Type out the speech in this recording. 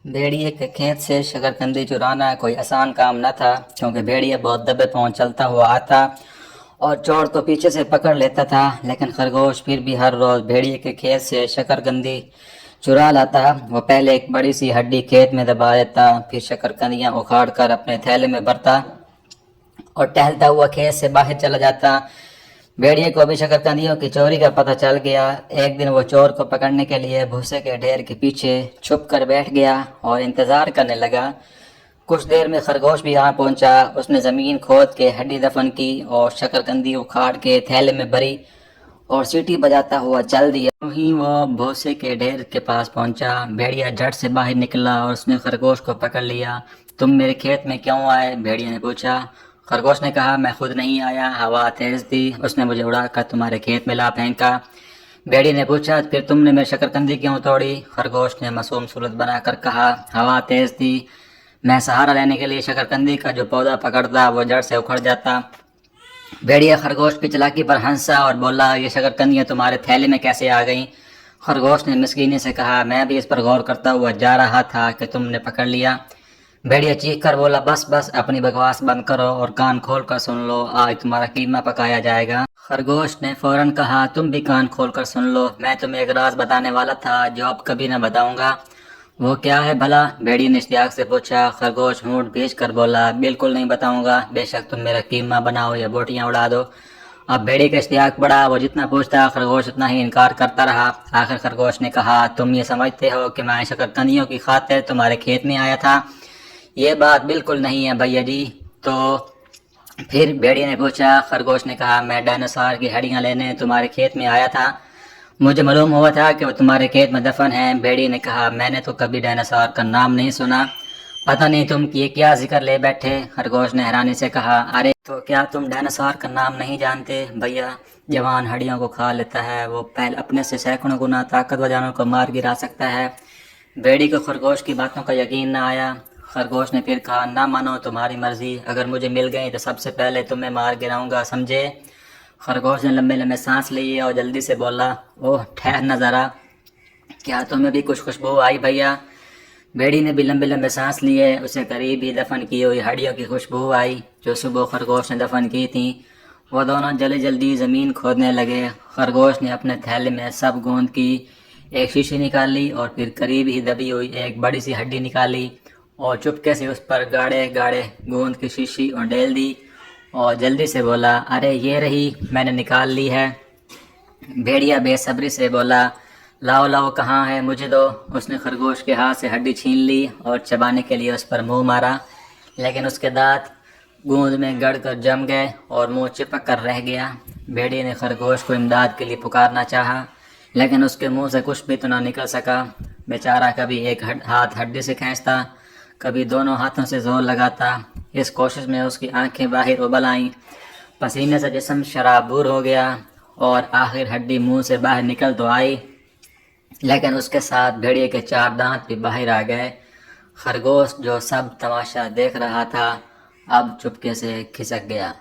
भेड़िए के खेत से शकरकंदी चुराना कोई आसान काम न था, क्योंकि भेड़िया बहुत दबे पांव चलता हुआ आता और चोर तो पीछे से पकड़ लेता था। लेकिन खरगोश फिर भी हर रोज भेड़िए के खेत से शकरकंदी चुरा लाता। वो पहले एक बड़ी सी हड्डी खेत में दबा देता, फिर शकरकंदियां उखाड़ कर अपने थैले में भरता और टहलता हुआ खेत से बाहर चला जाता। भेड़िए को भी शकरकंदियों की चोरी का पता चल गया। एक दिन वो चोर को पकड़ने के लिए भूसे के ढेर के पीछे छुप कर बैठ गया और इंतजार करने लगा। कुछ देर में खरगोश भी वहां पहुंचा। उसने जमीन खोद के हड्डी दफन की और शकरकंदी उखाड़ के थैले में भरी और सीटी बजाता हुआ चल दिया। वहीं वो भूसे के ढेर के पास पहुंचा। भेड़िया झट से बाहर निकला और उसने खरगोश को पकड़ लिया। तुम मेरे खेत में क्यों आए? भेड़िया ने पूछा। खरगोश ने कहा, मैं खुद नहीं आया, हवा तेज थी, उसने मुझे उड़ाकर तुम्हारे खेत में ला फेंका। भेड़िया ने पूछा, फिर तुमने मेरी शकरकंदी क्यों तोड़ी? खरगोश ने मासूम सूरत बनाकर कहा, हवा तेज थी, मैं सहारा लेने के लिए शकरकंदी का जो पौधा पकड़ता वो जड़ से उखड़ जाता। भेड़िया खरगोश की चालाकी पर हंसा और बोला, ये शकरकंदियां तुम्हारे थैले में कैसे आ गईं? खरगोश ने मिस्कीनी से कहा, मैं भी इस पर गौर करता हुआ जा रहा था कि तुमने पकड़ लिया। भेड़िया चीख कर बोला, बस बस, अपनी बकवास बंद करो और कान खोल कर सुन लो, आज तुम्हारा कीमा पकाया जाएगा। खरगोश ने फौरन कहा, तुम भी कान खोल कर सुन लो, मैं तुम्हें एक राज बताने वाला था जो अब कभी न बताऊंगा। वो क्या है भला? भेड़िया ने इश्तियाक से पूछा। खरगोश होंठ भींच कर बोला, बिल्कुल नहीं बताऊंगा, बेशक तुम मेरा कीमा बनाओ या बोटियां उड़ा दो। अब भेड़िया का इश्तियाक बढ़ा। वो जितना पूछता खरगोश उतना ही इनकार करता रहा। आखिर खरगोश ने कहा, तुम ये समझते हो कि मैं शकरकंदियों की खातिर तुम्हारे खेत में आया था? ये बात बिल्कुल नहीं है भैया जी। तो फिर भेड़िया ने पूछा। खरगोश ने कहा, मैं डायनासोर की हड्डियां लेने तुम्हारे खेत में आया था, मुझे मालूम हुआ था कि वो तुम्हारे खेत में दफन है। भेड़िया ने कहा, मैंने तो कभी डायनासोर का नाम नहीं सुना, पता नहीं तुम ये क्या जिक्र ले बैठे? खरगोश ने हैरानी से कहा, अरे तो क्या तुम डायनासोर का नाम नहीं जानते? भैया, जवान हड्डियों को खा लेता है, वो पहले अपने से सैकड़ों गुना ताकतवर जानवरों को मार गिरा सकता है। भेड़ी को खरगोश की बातों का यकीन न आया। खरगोश ने फिर कहा, ना मानो तुम्हारी मर्जी, अगर मुझे मिल गई तो सबसे पहले तुम्हें मार गिराऊंगा, समझे? खरगोश ने लंबे लंबे सांस लिए और जल्दी से बोला, ओह ठहर न जरा, क्या तुम्हें भी कुछ खुशबू आई भैया? भेड़ी ने भी लंबे लंबे सांस लिए। उसे करीब ही दफन की हुई हड्डियों की खुशबू आई जो सुबह खरगोश ने दफन की थी। वो दोनों जल्दी जल्दी ज़मीन खोदने लगे। खरगोश ने अपने थैले में सब गोंद की एक शीशी निकाली और फिर करीब ही दबी हुई एक बड़ी सी हड्डी निकाली और चुपके से उस पर गाढ़े गाढ़े गोंद की शीशी और डेल दी और जल्दी से बोला, अरे ये रही, मैंने निकाल ली है। भेड़िया बेसब्री से बोला, लाओ लाओ, कहाँ है, मुझे दो। उसने खरगोश के हाथ से हड्डी छीन ली और चबाने के लिए उस पर मुंह मारा, लेकिन उसके दांत गूंद में गड़ कर जम गए और मुंह चिपक कर रह गया। भेड़िए ने खरगोश को इमदाद के लिए पुकारना चाहा, लेकिन उसके मुंह से कुछ भी तो ना निकल सका। बेचारा कभी एक हाथ हड्डी से खींचता, कभी दोनों हाथों से जोर लगाता। इस कोशिश में उसकी आंखें बाहर उबल आईं, पसीने से जिस्म शराबूर हो गया और आखिर हड्डी मुंह से बाहर निकल तो आई, लेकिन उसके साथ भेड़िए के 4 दांत भी बाहर आ गए। खरगोश जो सब तमाशा देख रहा था अब चुपके से खिसक गया।